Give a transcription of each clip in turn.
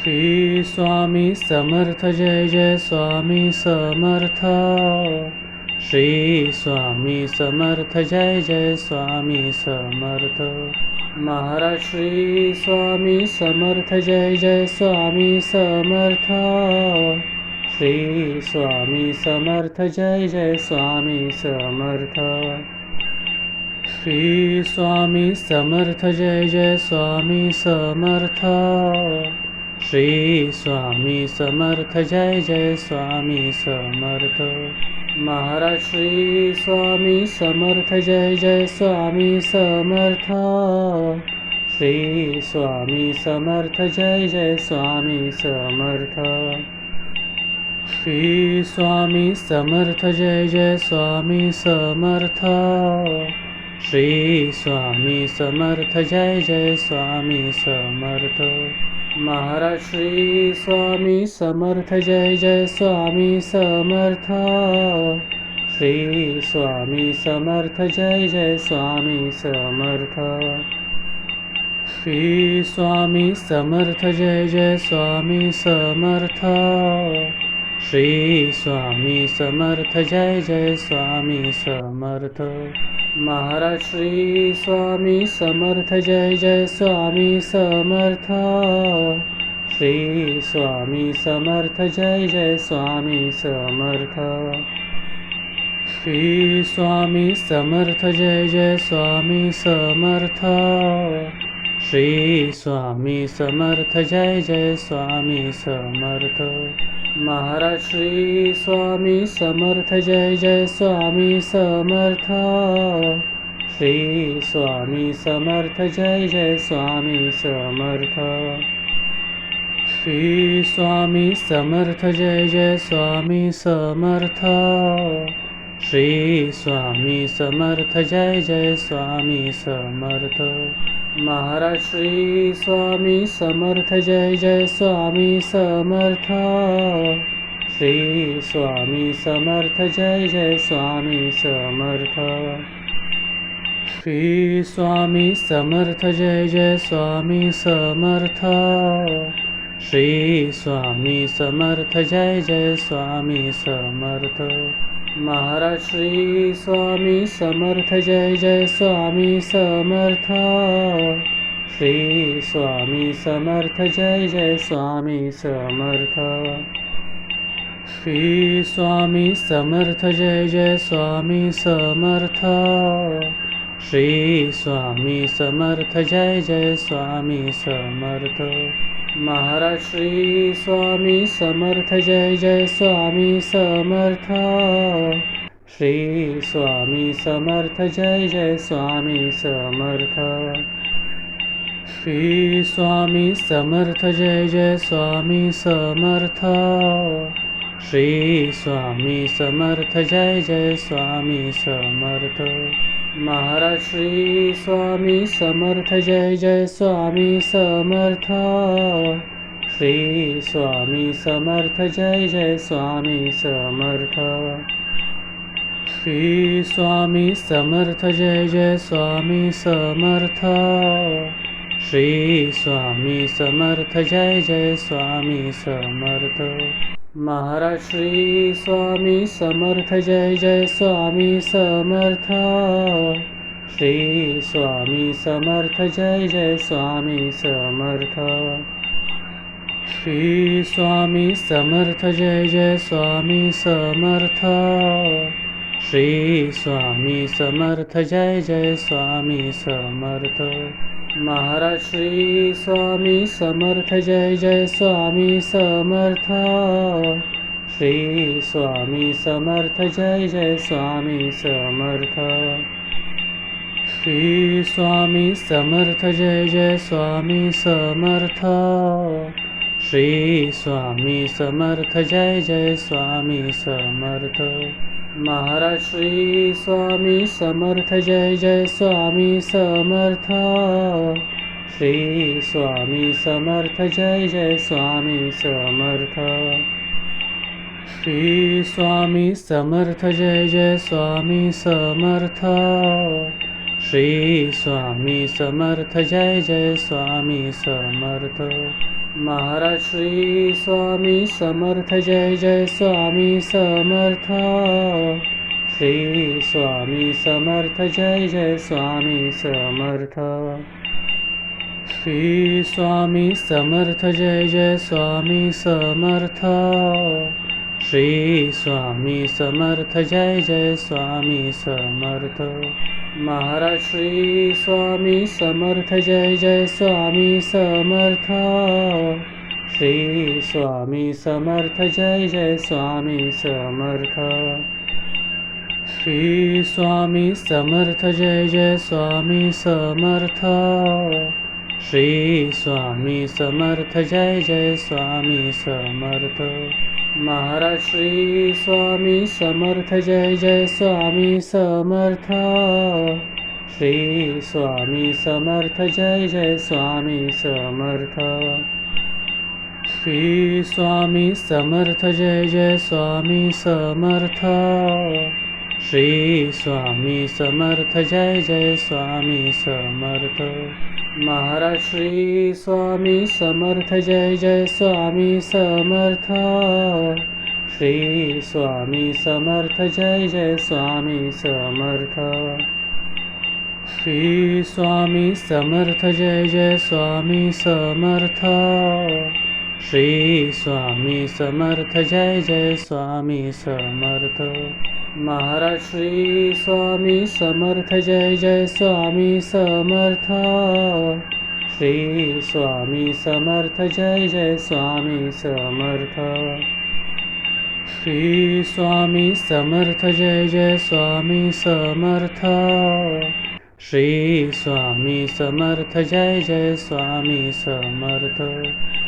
Shri Swami Samarth Jai Jai Swami Samarth. Shri Swami Samarth Jai Jai Swami Samarth. Maharaj Shri Swami Samarth Jai Jai Swami Samarth. Shri Swami Samarth Jai Jai Swami Samarth. Shri Swami Samarth Jai Jai Swami Samarth. Shri Swami Samarth Jai Jai Swami Samarth. Maharaj Shri Swami Samarth Jai Jai Swami Samarth. Shri Swami Samarth Jai Jai Swami Samarth. Shri Swami Samarth Jai Jai Swami Samarth. Shri Swami Samarth Jai Jai Swami Samarth. Maharaj Shri Swami Samarth Jai Jai Swami Samarth. Shri Swami Samarth Jai Jai Swami Samarth. Shri Swami Samarth Jai Jai Swami Samarth. Shri Swami Samarth Jai Jai Swami Samarth. Maharaj Shri Swami Samarth Jai Jai Swami Samarth. Shri Swami Samarth Jai Jai Swami Samarth. Shri Swami Samarth Jai Jai Swami Samarth. Shri Swami Samarth Jai Jai Swami Samarth. Maharaj Shri Swami Samarth Jai Jai Swami Samarth. Shri Swami Samarth Jai Jai Swami Samarth. Shri Swami Samarth Jai Jai Swami Samarth. Shri Swami Samarth Jai Jai Swami Samarth. Maharaj Shri Swami Samarth Jai Jai Swami Samarth. Shri Swami Samarth Jai Jai Swami Samarth. Shri Swami Samarth Jai Jai Swami Samarth. Shri Swami Samarth Jai Jai Swami Samarth. Maharaj Shri Swami Samarth Jai Jai Swami Samarth. Shri Swami Samarth Jai Jai Swami Samarth. Shri Swami Samarth Jai Jai Swami Samarth. Shri Swami Samarth Jai Jai Swami Samarth. Maharaj Shri Swami Samarth Jai Jai Swami Samarth. Shri Swami Samarth Jai Jai Swami Samarth. Shri Swami Samarth Jai Jai Swami Samarth. Shri Swami Samarth Jai Jai Swami Samarth. Maharaj Shri Swami Samarth Jai Jai Swami Samarth. Shri Swami Samarth Jai Jai Swami Samarth. Shri Swami Samarth Jai Jai Swami Samarth. Shri Swami Samarth Jai Jai Swami Samarth. Maharaj Shri Swami Samarth Jai Jai Swami Samarth. Shri Swami Samarth Jai Jai Swami Samarth. Shri Swami Samarth Jai Jai Swami Samarth. Shri Swami Samarth Jai Jai Swami Samarth. Maharaj Shri Swami Samarth Jai Jai Swami Samarth. Shri Swami Samarth Jai Jai Swami Samarth. Shri Swami Samarth Jai Jai Swami Samarth. Shri Swami Samarth Jai Jai Swami Samarth. Maharaj Shri Swami Samarth Jai Jai Swami Samarth. Shri Swami Samarth Jai Jai Swami Samarth. Shri Swami Samarth Jai Jai Swami Samarth. Shri Swami Samarth Jai Jai Swami Samarth. Maharaj Shri Swami Samarth Jai Jai Swami Samarth. Shri Swami Samarth Jai Jai Swami Samarth. Shri Swami Samarth Jai Jai Swami Samarth. Shri Swami Samarth Jai Jai Swami Samarth. Maharaj Shri Swami Samarth Jai Jai Swami Samarth. Shri Swami Samarth Jai Jai Swami Samarth. Shri Swami Samarth Jai Jai Swami Samarth. Shri Swami Samarth Jai Jai Swami Samarth. Maharaj Shri Swami Samarth Jai Jai Swami Samarth. Shri Swami Samarth Jai Jai Swami Samarth. Shri Swami Samarth Jai Jai Swami Samarth. Shri Swami Samarth Jai Jai Swami Samarth. Maharaj Shri Swami Samarth Jai Jai Swami Samarth. Shri Swami Samarth Jai Jai Swami Samarth. Shri Swami Samarth Jai Jai Swami Samarth. Shri Swami Samarth Jai Jai Swami Samarth. Maharaj Shri Swami Samarth Jai Jai Swami Samarth. Shri Swami Samarth Jai Jai Swami Samarth. Shri Swami Samarth Jai Jai Swami Samarth. Shri Swami Samarth Jai Jai Swami Samarth.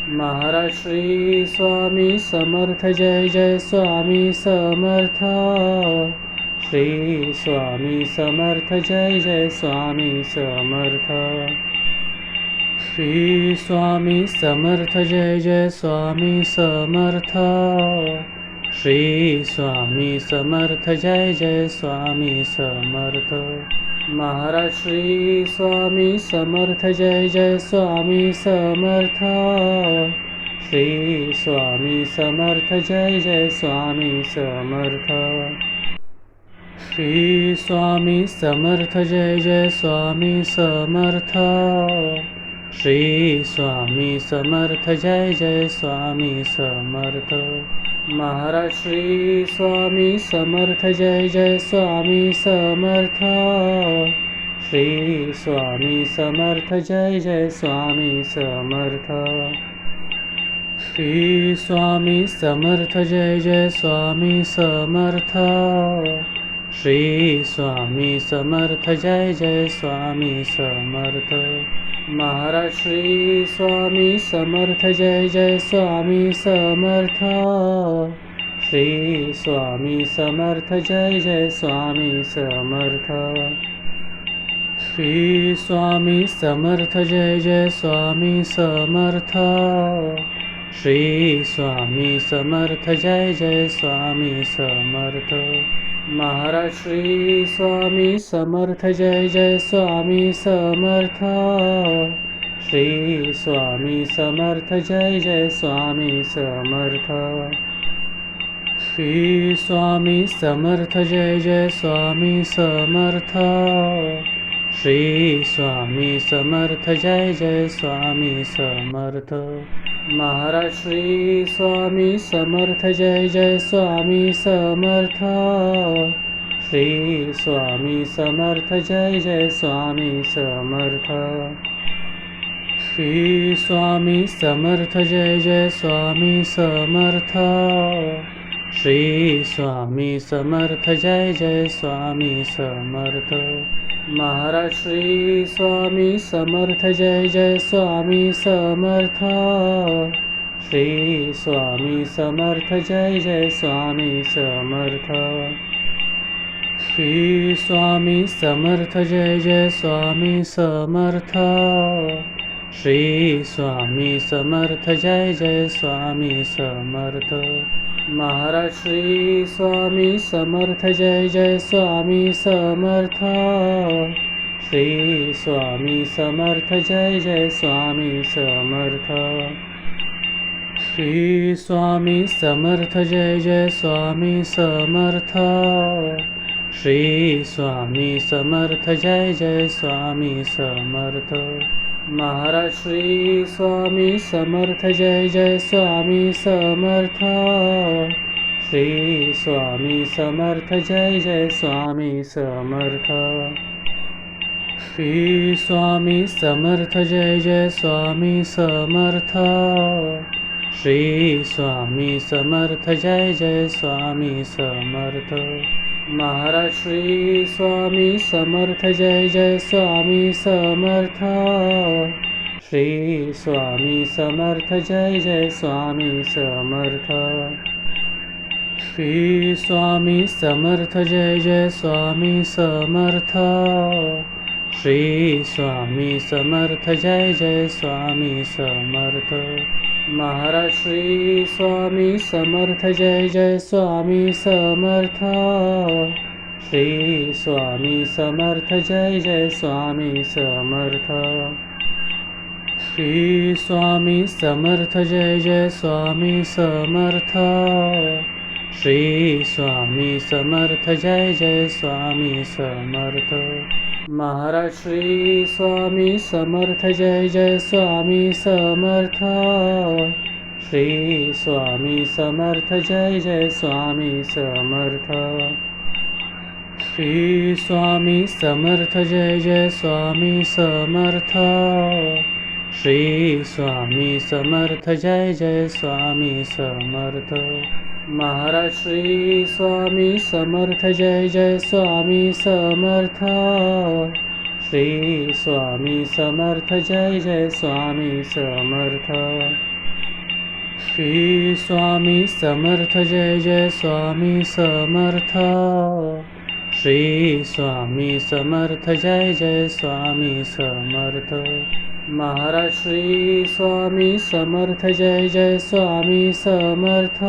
Maharaj Shri Swami Samarth Jai Jai Swami Samarth. Shri Swami Samarth Jai Jai Swami Samarth. Shri Swami Samarth Jai Jai Swami Samarth. Shri Swami Samarth Jai Jai Swami Samarth. Maharaj Shri Swami Samarth Jai Jai Swami Samarth. Shri Swami Samarth Jai Jai Swami Samarth. Shri Swami Samarth Jai Jai Swami Samarth. Shri Swami Samarth Jai Jai Swami Samarth. Maharaj Shri Swami Samarth Jai Jai Swami Samarth. Shri Swami Samarth Jai Jai Swami Samarth. Shri Swami Samarth Jai Jai Swami Samarth. Shri Swami Samarth Jai Jai Swami Samarth. Maharaj Shri Swami Samarth Jai Jai Swami Samarth. Shri Swami Samarth Jai Jai Swami Samarth. Shri Swami Samarth Jai Jai Swami Samarth. Shri Swami Samarth Jai Jai Swami Samarth. Maharaj Shri Swami Samarth Jai Jai Swami Samarth. Shri Swami Samarth Jai Jai Swami Samarth. Shri Swami Samarth Jai Jai Swami Samarth. Shri Swami Samarth Jai Jai Swami Samarth. Maharaj Shri Swami Samarth Jai Jai Swami Samarth. Shri Swami Samarth Jai Jai Swami Samarth. Shri Swami Samarth Jai Jai Swami Samarth. Shri Swami Samarth Jai Jai Swami Samarth. Maharaj Shri Swami Samarth Jai Jai Swami Samarth. Shri Swami Samarth Jai Jai Swami Samarth. Shri Swami Samarth Jai Jai Swami Samarth. Shri Swami Samarth Jai Jai Swami Samarth. Maharaj Shri Swami Samarth Jai Jai Swami Samarth. Shri Swami Samarth Jai Jai Swami Samarth. Shri Swami Samarth Jai Jai Swami Samarth. Shri Swami Samarth Jai Jai Swami Samarth. Maharaj Shri Swami Samarth Jai Jai Swami Samarth. Shri Swami Samarth Jai Jai Swami Samarth. Shri Swami Samarth Jai Jai Swami Samarth. Shri Swami Samarth Jai Jai Swami Samarth. Maharaj Shri Swami Samarth Jai Jai Swami Samarth. Shri Swami Samarth Jai Jai Swami Samarth. Shri Swami Samarth Jai Jai Swami Samarth. Shri Swami Samarth Jai Jai Swami Samarth. Maharaj Shri Swami Samarth Jai Jai Swami Samarth. Shri Swami Samarth Jai Jai Swami Samarth. Shri Swami Samarth Jai Jai Swami Samarth. Shri Swami Samarth Jai Jai Swami Samarth. Maharaj Shri Swami Samarth Jai Jai Swami Samarth. Shri Swami Samarth Jai Jai Swami Samarth. Shri Swami Samarth Jai Jai Swami Samarth. Shri Swami Samarth Jai Jai Swami Samarth. Maharaj Shri Swami Samarth Jai Jai Swami Samarth. Shri Swami Samarth Jai Jai Swami Samarth. Shri Swami Samarth Jai Jai Swami Samarth. Shri Swami Samarth Jai Jai Swami Samarth. Maharaj Shri Swami Samarth Jai Jai Swami Samarth.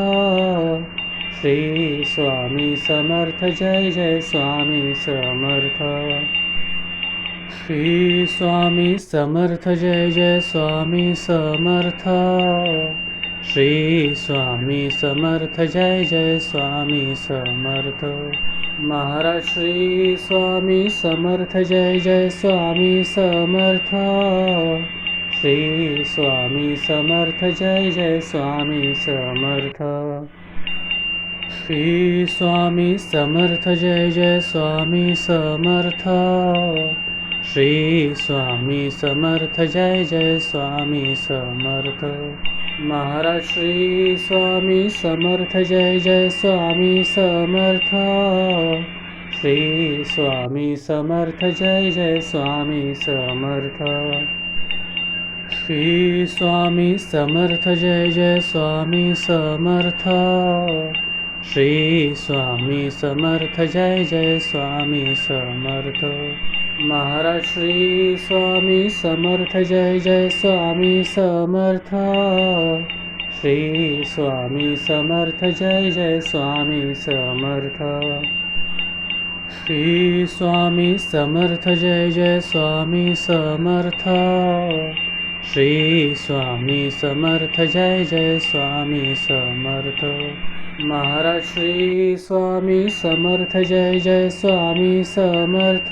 Shri Swami Samarth Jai Jai Swami Samarth. Shri Swami Samarth Jai Jai Swami Samarth. Shri Swami Samarth Jai Jai Swami Samarth. Maharaj Shri Swami Samarth Jai Jai Swami Samarth. Shri Swami Samarth Jai Jai Swami Samarth. Shri Swami Samarth Jai Jai Swami Samarth. Shri Swami Samarth Jai Jai Swami Samarth. Maharaj Shri Swami Samarth Jai Jai Swami Samarth. Shri Swami Samarth Jai Jai Swami Samarth. Shri Swami Samarth Jai Jai Swami Samarth. Shri Swami Samarth Jai Jai Swami Samarth. Maharaj Shri Swami Samarth Jai Jai Swami Samarth. Shri Swami Samarth Jai Jai Swami Samarth. Shri Swami Samarth Jai Jai Swami Samarth. Shri Swami Samarth Jai Jai Swami Samarth. Maharaj Shri Swami Samarth Jai Jai Swami Samarth.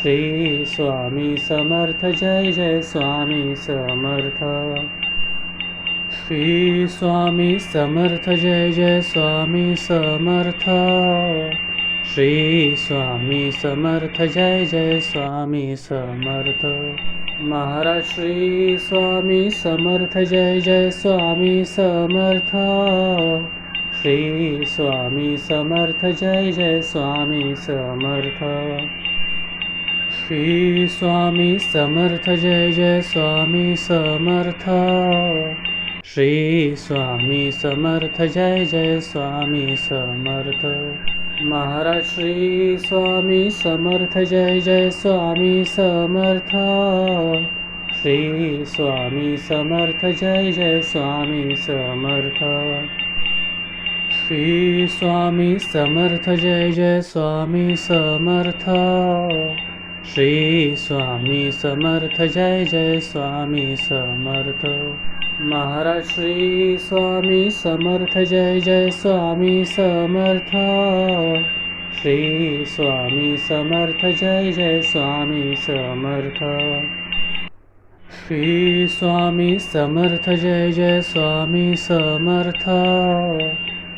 Shri Swami Samarth Jai Jai Swami Samarth. Shri Swami Samarth Jai Jai Swami Samarth. Shri Swami Samarth Jai Jai Swami Samarth. Maharaj Shri Swami Samarth Jai Jai Swami Samarth. Shri Swami Samarth Jai Jai Swami Samarth. Shri Swami Samarth Jai Jai Swami Samarth. Shri Swami Samarth Jai Jai Swami Samarth. Maharaj Shri Swami Samarth Jai Jai Swami Samarth. Shri Swami Samarth Jai Jai Swami Samarth. Shri Swami Samarth Jai Jai Swami Samarth. Shri Swami Samarth Jai Jai Swami Samarth. Maharaj Shri Swami Samarth Jai Jai Swami Samarth. Shri Swami Samarth Jai Jai Swami Samarth. Shri Swami Samarth Jai Jai Swami Samarth.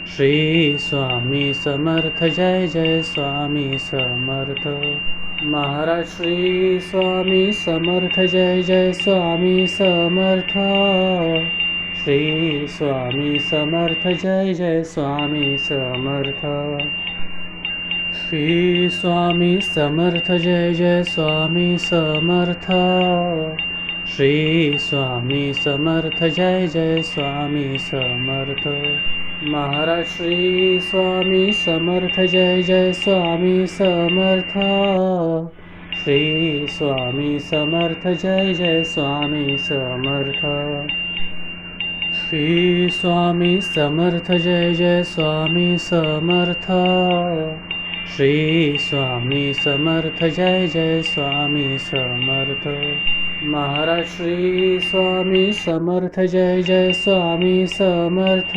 Shri Swami Samarth Jai Jai Swami Samarth. Maharaj Shri Swami Samarth Jai Jai Swami Samarth. Shri Swami Samarth Jai Jai Swami Samarth. Shri Swami Samarth Jai Jai Swami Samarth. Shri Swami Samarth Jai Jai Swami Samarth. Maharaj Shri Swami Samarth Jai Jai Swami Samarth. Shri Swami Samarth Jai Jai Swami Samarth. Shri Swami Samarth Jai Jai Swami Samarth. Shri Swami Samarth Jai Jai Swami Samarth. Maharaj Shri Swami Samarth Jai Jai Swami Samarth.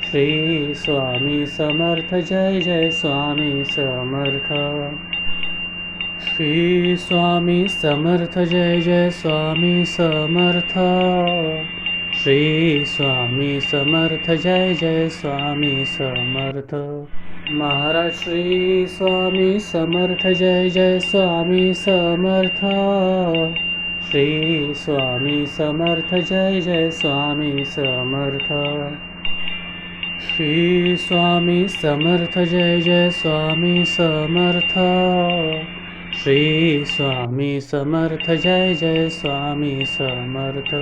Shri Swami Samarth Jai Jai Swami Samarth. Shri Swami Samarth Jai Jai Swami Samarth. Shri Swami Samarth Jai Jai Swami Samarth. Maharaj Shri Swami Samarth Jai Jai Swami Samarth. Shri Swami Samarth Jai Jai Swami Samarth. Shri Swami Samarth Jai Jai Swami Samarth. Shri Swami Samarth Jai Jai Swami Samarth.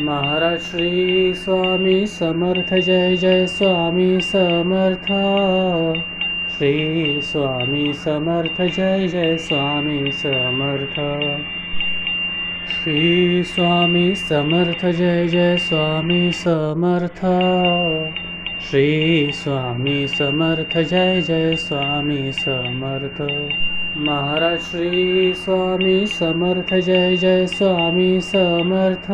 Maharaj Shri Swami Samarth Jai Jai Swami Samarth. Shri Swami Samarth Jai Jai Swami Samarth. Shri Swami Samarth Jai Jai Swami Samarth. Shri Swami Samarth Jai Jai Swami Samarth. Maharaj Shri Swami Samarth Jai Jai Swami Samarth.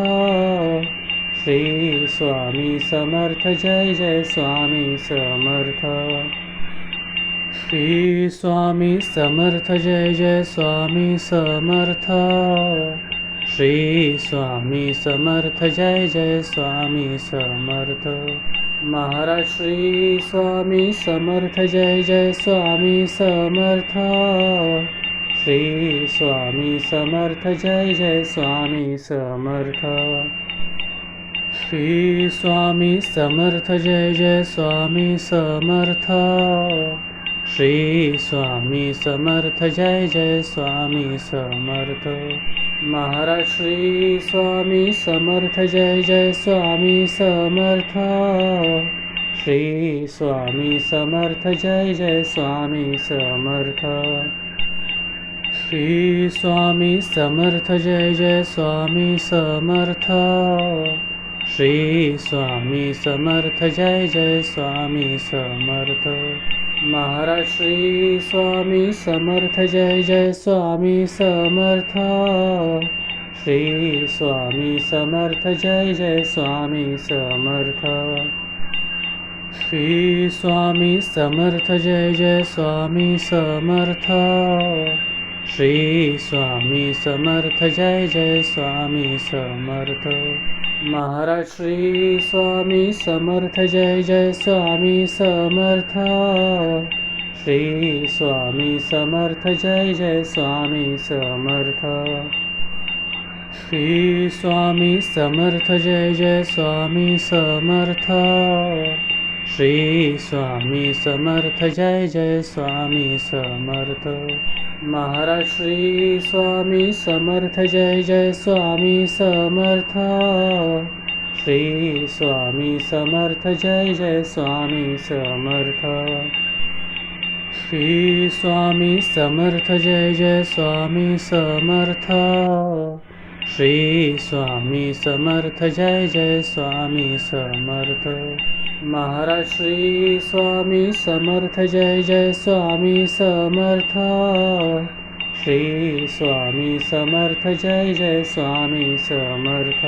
Shri Swami Samarth Jai Jai Swami Samarth. Shri Swami Samarth Jai Jai Swami Samarth. Shri Swami Samarth Jai Jai Swami Samarth. Maharaj Shri Swami Samarth Jai Jai Swami Samarth. Shri Swami Samarth Jai Jai Swami Samarth. Shri Swami Samarth Jai Jai Swami Samarth. Shri Swami Samarth Jai Jai Swami Samarth. Maharaj Shri Swami Samarth Jai Jai Swami Samarth. Shri Swami Samarth Jai Jai Swami Samarth. Shri Swami Samarth Jai Jai Swami Samarth. Shri Swami Samarth Jai Jai Swami Samarth. Maharaj Shri Swami Samarth Jai Jai Swami Samarth. Shri Swami Samarth Jai Jai Swami Samarth. Shri Swami Samarth Jai Jai Swami Samarth. Shri Swami Samarth Jai Jai Swami Samarth. Maharaj Shri Swami Samarth Jai Jai Swami Samarth. Shri Swami Samarth Jai Jai Swami Samarth. Shri Swami Samarth Jai Jai Swami Samarth. Shri Swami Samarth Jai Jai Swami Samarth. Maharaj Shri Swami Samarth Jai Jai Swami Samarth. Shri Swami Samarth Jai Jai Swami Samarth. Shri Swami Samarth Jai Jai Swami Samarth. Shri Swami Samarth Jai Jai Swami Samarth. Maharaj Shri Swami Samarth Jai Jai Swami Samarth. Shri Swami Samarth Jai Jai Swami Samarth.